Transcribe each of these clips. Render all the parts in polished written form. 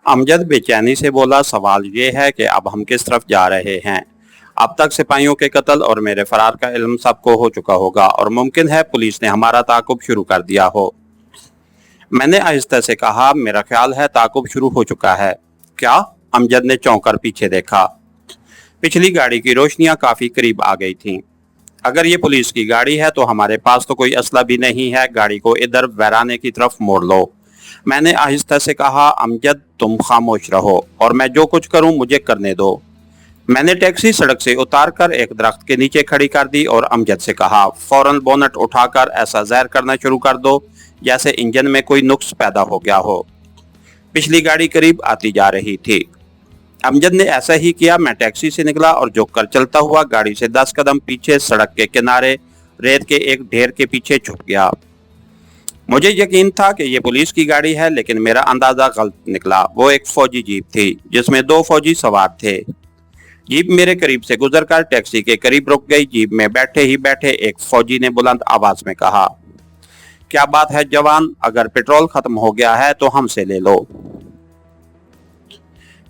अमजद बेचैनी से बोला, सवाल ये है कि अब हम किस तरफ जा रहे हैं। अब तक सिपाहियों के कत्ल और मेरे फरार का इल्म सबको हो चुका होगा और मुमकिन है पुलिस ने हमारा ताकुब शुरू कर दिया हो। मैंने आहिस्ता से कहा, मेरा ख्याल है ताकुब शुरू हो चुका है। क्या? अमजद ने चौंक कर पीछे देखा। पिछली गाड़ी की रोशनियां काफी करीब आ गई थीं। अगर ये पुलिस की गाड़ी है तो हमारे पास तो कोई असला भी नहीं है। गाड़ी को इधर वैराने की तरफ मोड़ लो। मैंने आहिस्ता से कहा, अमजद तुम खामोश रहो और मैं जो कुछ करूं मुझे करने दो। मैंने टैक्सी सड़क से उतारकर एक दरख्त के नीचे खड़ी कर दी और अमजद से कहा, फौरन बोनट उठाकर ऐसा ज़हर करना शुरू कर दो जैसे इंजन में कोई नुक्स पैदा हो गया हो। पिछली गाड़ी करीब आती जा रही थी। अमजद ने ऐसा ही किया। मैं टैक्सी से निकला और झुक कर चलता हुआ गाड़ी से 10 कदम पीछे सड़क के किनारे रेत के एक ढेर के पीछे छुप गया। मुझे यकीन था कि ये पुलिस की गाड़ी है, लेकिन मेरा अंदाजा गलत निकला। वो एक फौजी जीप थी जिसमें 2 फौजी सवार थे। जीप मेरे करीब से गुजरकर टैक्सी के करीब रुक गई। जीप में बैठे ही बैठे एक फौजी ने बुलंद आवाज में कहा, क्या बात है जवान, अगर पेट्रोल खत्म हो गया है तो हमसे ले लो।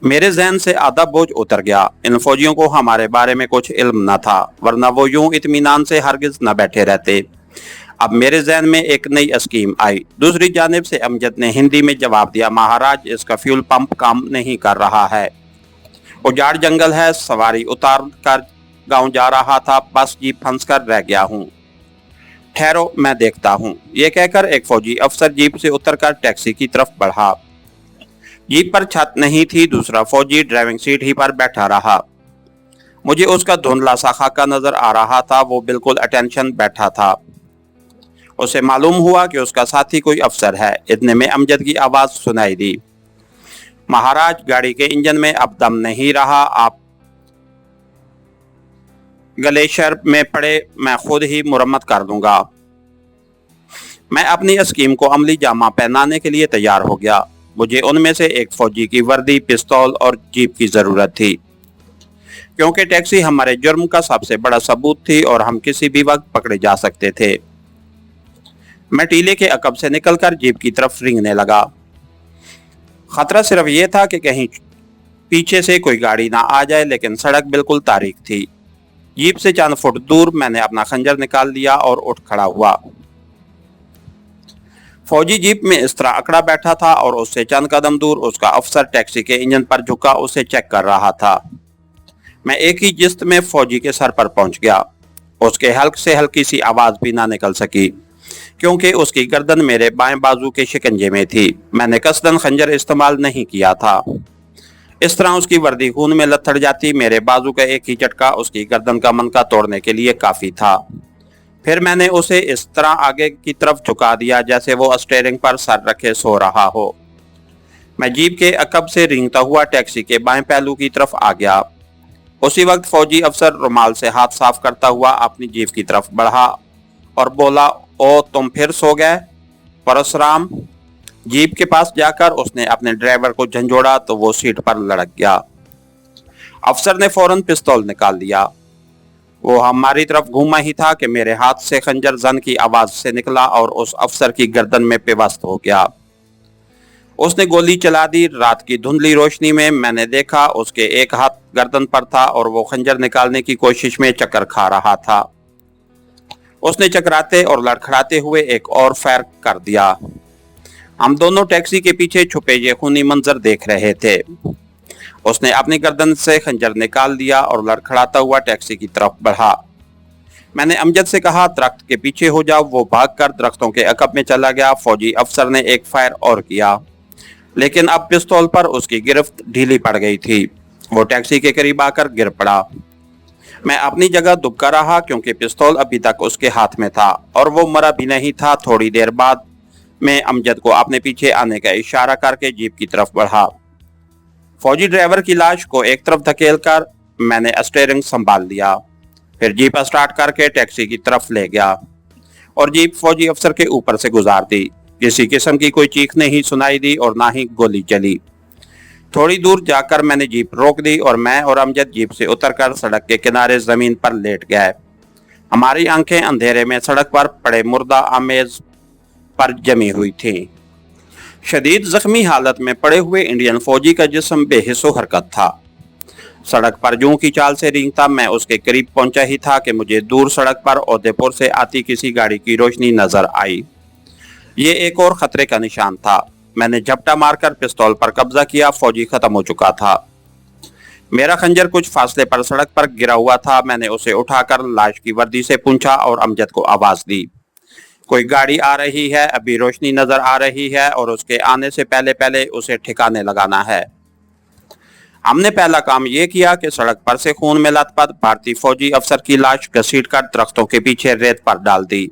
मेरे जहन से आधा बोझ उतर गया। इन फौजियों को हमारे बारे में कुछ इल्म न था, वरना वो यूं इत्मीनान से हरगिज न बैठे रहते। अब मेरे जहन में एक नई स्कीम आई। दूसरी जानिब से अमजद ने हिंदी में जवाब दिया, महाराज इसका फ्यूल पंप काम नहीं कर रहा है। उजाड़ जंगल है, सवारी उतार कर गाँव जा रहा था, बस जीप फंस कर रह गया हूँ। ठहरो मैं देखता हूँ। ये कहकर एक फौजी अफसर जीप से उतरकर टैक्सी की तरफ बढ़ा। जीप पर छत नहीं थी। दूसरा फौजी ड्राइविंग सीट ही पर बैठा रहा। मुझे उसका धुंधला सा खाका नजर आ रहा था। वो बिल्कुल अटेंशन बैठा था। उसे मालूम हुआ कि उसका साथी कोई अफसर है। इतने में अमजद की आवाज सुनाई दी, महाराज गाड़ी के इंजन में अब दम नहीं रहा, आप ग्लेशियर में पड़े, मैं खुद ही मुरम्मत कर दूंगा। मैं अपनी स्कीम को अमली जामा पहनाने के लिए तैयार हो गया। मुझे उनमें से एक फौजी की वर्दी, पिस्तौल और जीप की जरूरत थी, क्योंकि टैक्सी हमारे जुर्म का सबसे बड़ा सबूत थी और हम किसी भी वक्त पकड़े जा सकते थे। मैं टीले के अकब से निकलकर जीप की तरफ रेंगने लगा। खतरा सिर्फ यह था कि कहीं पीछे से कोई गाड़ी ना आ जाए, लेकिन सड़क बिल्कुल तारीक थी। जीप से चंद फुट दूर मैंने अपना खंजर निकाल लिया और उठ खड़ा हुआ। फौजी जीप में इस तरह अकड़ा बैठा था और उससे चंद कदम दूर उसका अफसर टैक्सी के इंजन पर झुका उसे चेक कर रहा था। मैं एक ही जिस्त में फौजी के सर पर पहुंच गया। उसके हल्क से हल्की सी आवाज भी ना निकल सकी, क्योंकि उसकी गर्दन मेरे बाएं बाजू के शिकंजे में थी। मैंने कसदन खंजर इस्तेमाल नहीं किया था। इस तरह उसकी वर्दी खून में लथड़ जाती। मेरे बाजू का एक ही झटका उसकी गर्दन का मनका तोड़ने के लिए काफी था। फिर मैंने उसे इस तरह आगे की तरफ झुका दिया जैसे वो स्टीयरिंग पर सर रखे सो रहा हो। मैं जीप के अकब से रेंगता हुआ टैक्सी के बाएं पहलू की तरफ आ गया। उसी वक्त फौजी अफसर रुमाल से हाथ साफ करता हुआ अपनी जीप की तरफ बढ़ा और बोला, ओ तुम फिर सो गए परशुराम। जीप के पास जाकर उसने अपने ड्राइवर को झंझोड़ा तो वो सीट पर लड़क गया। अफसर ने फौरन पिस्तौल निकाल लिया। वो हमारी तरफ घूमा ही था कि मेरे हाथ से खंजर जन की आवाज से निकला और उस अफसर की गर्दन में पेवस्त हो गया। उसने गोली चला दी। रात की धुंधली रोशनी में मैंने देखा उसके एक हाथ गर्दन पर था और वो खंजर निकालने की कोशिश में चक्कर खा रहा था। उसने चकराते और लड़खड़ाते हुए एक और फायर कर दिया। हम दोनों टैक्सी के पीछे छुपे ये खूनी मंजर देख रहे थे। उसने अपनी गर्दन से खंजर निकाल दिया और लड़खड़ाता हुआ टैक्सी की तरफ बढ़ा। मैंने अमजद से कहा, दरख्त के पीछे हो जाओ। वो भागकर दरख्तों के अकब में चला गया। फौजी अफसर ने एक फायर और किया, लेकिन अब पिस्तौल पर उसकी गिरफ्त ढीली पड़ गई थी। वो टैक्सी के करीब आकर गिर पड़ा। मैं अपनी जगह दुबका रहा, क्योंकि पिस्तौल अभी तक उसके हाथ में था और वो मरा भी नहीं था। थोड़ी देर बाद मैं अमजद को अपने पीछे आने का इशारा करके जीप की तरफ बढ़ा। फौजी ड्राइवर की लाश को एक तरफ धकेलकर मैंने स्टीयरिंग संभाल लिया। फिर जीप स्टार्ट करके टैक्सी की तरफ ले गया और जीप फौजी अफसर के ऊपर से गुजार दी। किसी किस्म की कोई चीख नहीं सुनाई दी और ना ही गोली चली। थोड़ी दूर जाकर मैंने जीप रोक दी और मैं और अमजद जीप से उतरकर सड़क के किनारे जमीन पर लेट गए। हमारी आंखें अंधेरे में सड़क पर पड़े मुर्दा आमेज पर जमी हुई थीं। शदीद जख्मी हालत में पड़े हुए इंडियन फौजी का जिस्म बेहिस्सो हरकत था। सड़क पर जूं की चाल से रेंगता मैं उसके करीब पहुंचा ही था कि मुझे दूर सड़क पर उदयपुर से आती किसी गाड़ी की रोशनी नजर आई। ये एक और खतरे का निशान था। मैंने झपटा मारकर पिस्तौल पर कब्जा किया। फौजी खत्म हो चुका था। मेरा खंजर कुछ फासले पर सड़क पर गिरा हुआ था। मैंने उसे उठाकर लाश की वर्दी से पूंछा और अमजद को आवाज दी। कोई गाड़ी आ रही है, अभी रोशनी नजर आ रही है और उसके आने से पहले पहले उसे ठिकाने लगाना है। हमने पहला काम यह किया कि सड़क पर से खून में लथपथ भारतीय फौजी अफसर की लाश घसीटकर दरख्तों के पीछे रेत पर डाल दी।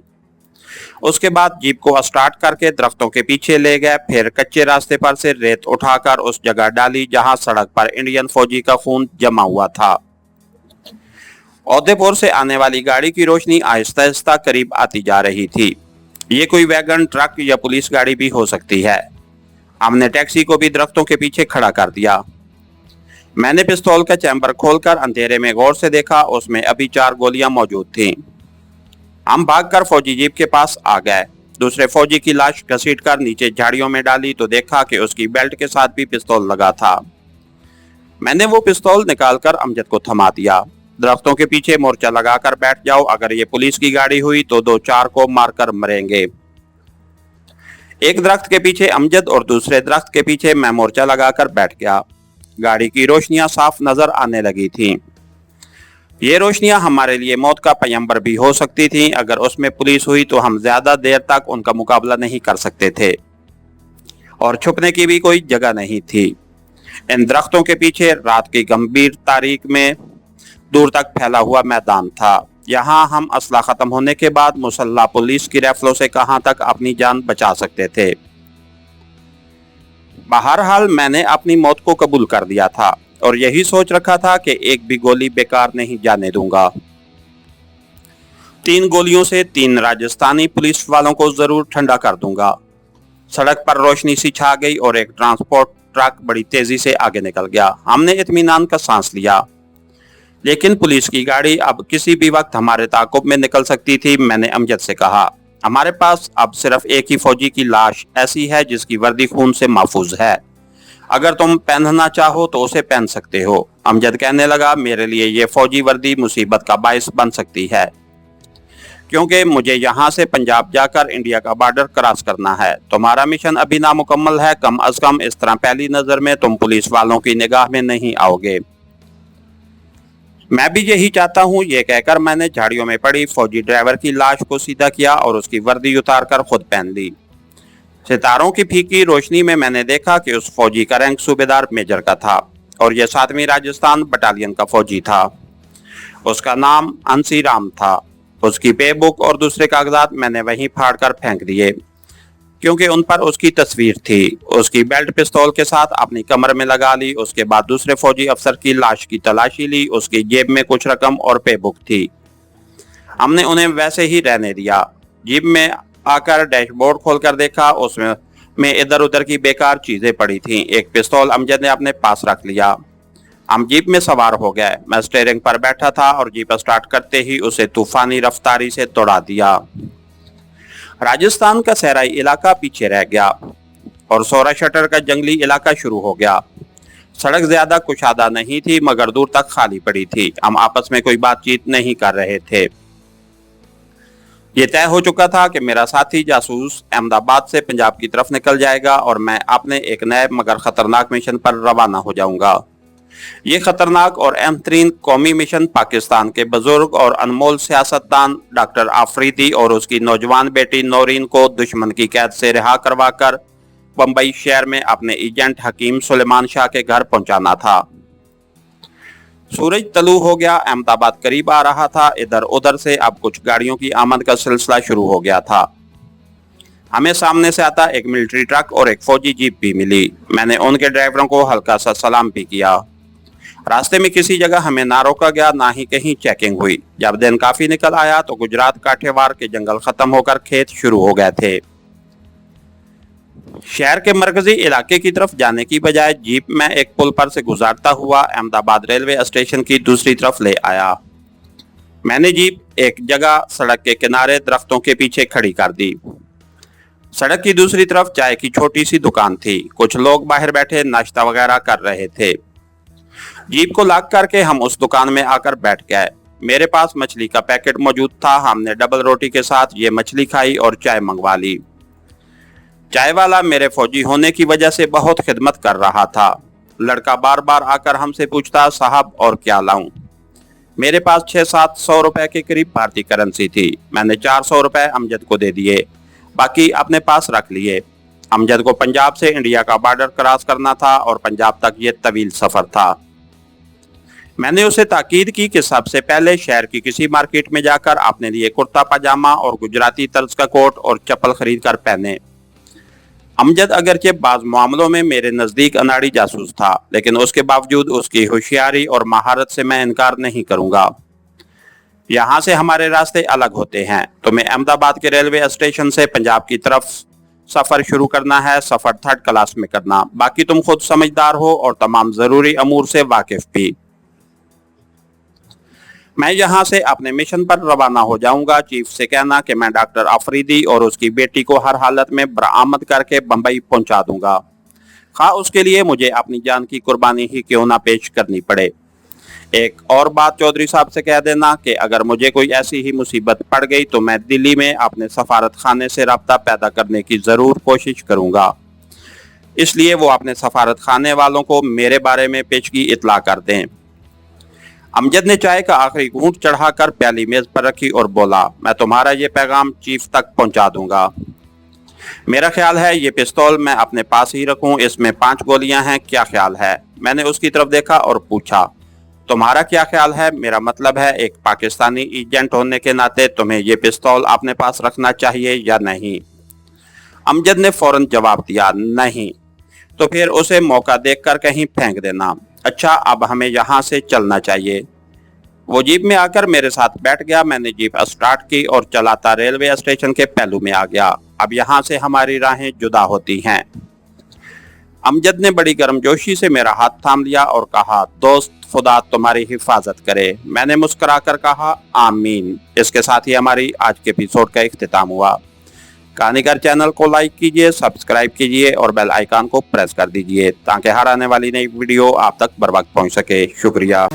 उसके बाद जीप को स्टार्ट करके दरख्तों के पीछे ले गए। फिर कच्चे रास्ते पर से रेत उठाकर उस जगह डाली जहां सड़क पर इंडियन फौजी का खून जमा हुआ था। उदयपुर से आने वाली गाड़ी की रोशनी आहिस्ता आहिस्ता करीब आती जा रही थी। ये कोई वैगन, ट्रक या पुलिस गाड़ी भी हो सकती है। हमने टैक्सी को भी दरख्तों के पीछे खड़ा कर दिया। मैंने पिस्तौल का चैम्बर खोलकर अंधेरे में गौर से देखा। उसमें अभी 4 गोलियां मौजूद थीं। हम भागकर फौजी जीप के पास आ गए। दूसरे फौजी की लाश घसीटकर नीचे झाड़ियों में डाली तो देखा कि उसकी बेल्ट के साथ भी पिस्तौल लगा था। मैंने वो पिस्तौल निकालकर अमजद को थमा दिया। दरख्तों के पीछे मोर्चा लगाकर बैठ जाओ, अगर ये पुलिस की गाड़ी हुई तो 2-4 को मारकर मरेंगे। एक दरख्त के पीछे अमजद और दूसरे दरख्त के पीछे मैं मोर्चा लगाकर बैठ गया। गाड़ी की रोशनियां साफ नजर आने लगी थीं। ये रोशनियां हमारे लिए मौत का पैगंबर भी हो सकती थीं। अगर उसमें पुलिस हुई तो हम ज्यादा देर तक उनका मुकाबला नहीं कर सकते थे और छुपने की भी कोई जगह नहीं थी। इन दरख्तों के पीछे रात की गंभीर तारीख में दूर तक फैला हुआ मैदान था। यहाँ हम असला खत्म होने के बाद मुसल्लह पुलिस की राइफलों से कहां तक अपनी जान बचा सकते थे। बहरहाल मैंने अपनी मौत को कबूल कर दिया था और यही सोच रखा था कि एक भी गोली बेकार नहीं जाने दूंगा। 3 गोलियों से 3 राजस्थानी पुलिस वालों को जरूर ठंडा कर दूंगा। सड़क पर रोशनी सी छा गई और एक ट्रांसपोर्ट ट्रक बड़ी तेजी से आगे निकल गया। हमने इत्मीनान का सांस लिया, लेकिन पुलिस की गाड़ी अब किसी भी वक्त हमारे ताक़ुब में निकल सकती थी। मैंने अमजद से कहा, हमारे पास अब सिर्फ एक ही फौजी की लाश ऐसी है जिसकी वर्दी खून से महफूज है। अगर तुम पहनना चाहो तो उसे पहन सकते हो। अमजद कहने लगा, मेरे लिए ये फौजी वर्दी मुसीबत का बायस बन सकती है, क्योंकि मुझे यहाँ से पंजाब जाकर इंडिया का बॉर्डर क्रॉस करना है। तुम्हारा मिशन अभी नामुकम्मल है। कम अज कम इस तरह पहली नजर में तुम पुलिस वालों की निगाह में नहीं आओगे। मैं भी यही चाहता हूँ। ये कहकर मैंने झाड़ियों में पड़ी फौजी ड्राइवर की लाश को सीधा किया और उसकी वर्दी उतारकर खुद पहन ली। सितारों की फीकी रोशनी में मैंने देखा कि उस फौजी का रैंक सूबेदार मेजर का था और यह 7वीं राजस्थान बटालियन का फौजी था। उसका नाम अंसी राम था। उसकी पे बुक और दूसरे कागजात मैंने वहीं फाड़कर फेंक दिए, क्योंकि उन पर उसकी तस्वीर थी। उसकी बेल्ट पिस्तौल के साथ अपनी कमर में लगा ली। उसके बाद दूसरे फौजी अफसर की लाश की तलाशी ली। उसकी जेब में कुछ रकम और पे बुक थी। हमने उन्हें वैसे ही रहने दिया। जीप में आकर डैशबोर्ड खोलकर देखा, उसमें इधर उधर की बेकार चीजें पड़ी थीं। एक पिस्तौल अमजद ने अपने पास रख लिया। हम जीप में सवार हो गए। मैं स्टीयरिंग पर बैठा था और जीप स्टार्ट करते ही उसे तूफानी रफ्तारी से दौड़ा दिया। राजस्थान का सहराई इलाका पीछे रह गया और सोरा शटर का जंगली इलाका शुरू हो गया। सड़क ज्यादा कुशादा नहीं थी, मगर दूर तक खाली पड़ी थी। हम आपस में कोई बातचीत नहीं कर रहे थे। ये तय हो चुका था कि मेरा साथी जासूस अहमदाबाद से पंजाब की तरफ निकल जाएगा और मैं अपने एक नए मगर खतरनाक मिशन पर रवाना हो जाऊंगा। ये खतरनाक और अहम तरीन कौमी मिशन पाकिस्तान के बुजुर्ग और अनमोल सियासतदान डॉक्टर आफरीदी और उसकी नौजवान बेटी नौरीन को दुश्मन की कैद से रिहा करवाकर बम्बई शहर में अपने एजेंट हकीम सुलेमान शाह के घर पहुंचाना था। सूरज तलू हो गया। अहमदाबाद करीब आ रहा था। इधर उधर से अब कुछ गाड़ियों की आमद का सिलसिला शुरू हो गया था। हमें सामने से आता एक मिलिट्री ट्रक और एक फौजी जीप भी मिली। मैंने उनके ड्राइवरों को हल्का सा सलाम भी किया। रास्ते में किसी जगह हमें ना रोका गया, ना ही कहीं चेकिंग हुई। जब दिन काफी निकल आया तो गुजरात काठियावाड़ के जंगल खत्म होकर खेत शुरू हो गए थे। शहर के मरकजी इलाके की तरफ जाने की बजाय जीप में एक पुल पर से गुजारता हुआ अहमदाबाद रेलवे स्टेशन की दूसरी तरफ ले आया। मैंने जीप एक जगह सड़क के किनारे दरख्तों के पीछे खड़ी कर दी। सड़क की दूसरी तरफ चाय की छोटी सी दुकान थी। कुछ लोग बाहर बैठे नाश्ता वगैरह कर रहे थे। जीप को लॉक करके हम उस दुकान में आकर बैठ गए। मेरे पास मछली का पैकेट मौजूद था। हमने डबल रोटी के साथ ये मछली खाई और चाय मंगवा ली। चाय वाला मेरे फौजी होने की वजह से बहुत खिदमत कर रहा था। लड़का बार बार आकर हमसे पूछता, साहब और क्या लाऊं? मेरे पास 600-700 रुपए के करीब भारतीय करेंसी थी। मैंने 400 रुपए अमजद को दे दिए, बाकी अपने पास रख लिए। अमजद को पंजाब से इंडिया का बॉर्डर क्रॉस करना था और पंजाब तक ये तवील सफर था। मैंने उसे ताकीद की कि सबसे पहले शहर की किसी मार्केट में जाकर अपने लिए कुर्ता पजामा और गुजराती तर्ज का कोट और चप्पल खरीद कर पहने। अमजद अगरचे बाज मामलों में मेरे नजदीक अनाड़ी जासूस था, लेकिन उसके बावजूद उसकी होशियारी और महारत से मैं इनकार नहीं करूंगा। यहाँ से हमारे रास्ते अलग होते हैं। तुम्हें अहमदाबाद के रेलवे स्टेशन से पंजाब की तरफ सफर शुरू करना है। सफर 3rd क्लास में करना, बाकी तुम खुद समझदार हो और तमाम जरूरी अमूर से वाकिफ भी। मैं यहाँ से अपने मिशन पर रवाना हो जाऊंगा। चीफ से कहना कि मैं डॉक्टर अफरीदी और उसकी बेटी को हर हालत में बरामद करके बंबई पहुंचा दूंगा, खा उसके लिए मुझे अपनी जान की कुर्बानी ही क्यों ना पेश करनी पड़े। एक और बात चौधरी साहब से कह देना कि अगर मुझे कोई ऐसी ही मुसीबत पड़ गई तो मैं दिल्ली में अपने सफारत खाने से राब्ता पैदा करने की जरूर कोशिश करूंगा, इसलिए वो अपने सफारत खाने वालों को मेरे बारे में पेशगी इतला कर दें। अमजद ने चाय का आखिरी घूंट चढ़ाकर प्याली मेज पर रखी और बोला, मैं तुम्हारा ये पैगाम चीफ तक पहुंचा दूंगा। मेरा ख्याल है ये पिस्तौल मैं अपने पास ही रखूं, इसमें 5 गोलियां हैं, क्या ख्याल है? मैंने उसकी तरफ देखा और पूछा, तुम्हारा क्या ख्याल है? मेरा मतलब है एक पाकिस्तानी एजेंट होने के नाते तुम्हें ये पिस्तौल अपने पास रखना चाहिए या नहीं? अमजद ने फौरन जवाब दिया, नहीं। तो फिर उसे मौका देखकर कहीं फेंक देना। अच्छा, अब हमें यहाँ से चलना चाहिए। वो जीप में आकर मेरे साथ बैठ गया। मैंने जीप स्टार्ट की और चलाता रेलवे स्टेशन के पहलू में आ गया। अब यहाँ से हमारी राहें जुदा होती हैं। अमजद ने बड़ी गर्मजोशी से मेरा हाथ थाम लिया और कहा, दोस्त खुदा तुम्हारी हिफाजत करे। मैंने मुस्कुराकर कहा, आमीन। इसके साथ ही हमारी आज के एपिसोड का इख्तिताम हुआ। कहानीगर चैनल को लाइक कीजिए, सब्सक्राइब कीजिए और बेल आइकन को प्रेस कर दीजिए ताकि हर आने वाली नई वीडियो आप तक बर वक्त पहुंच सके। शुक्रिया।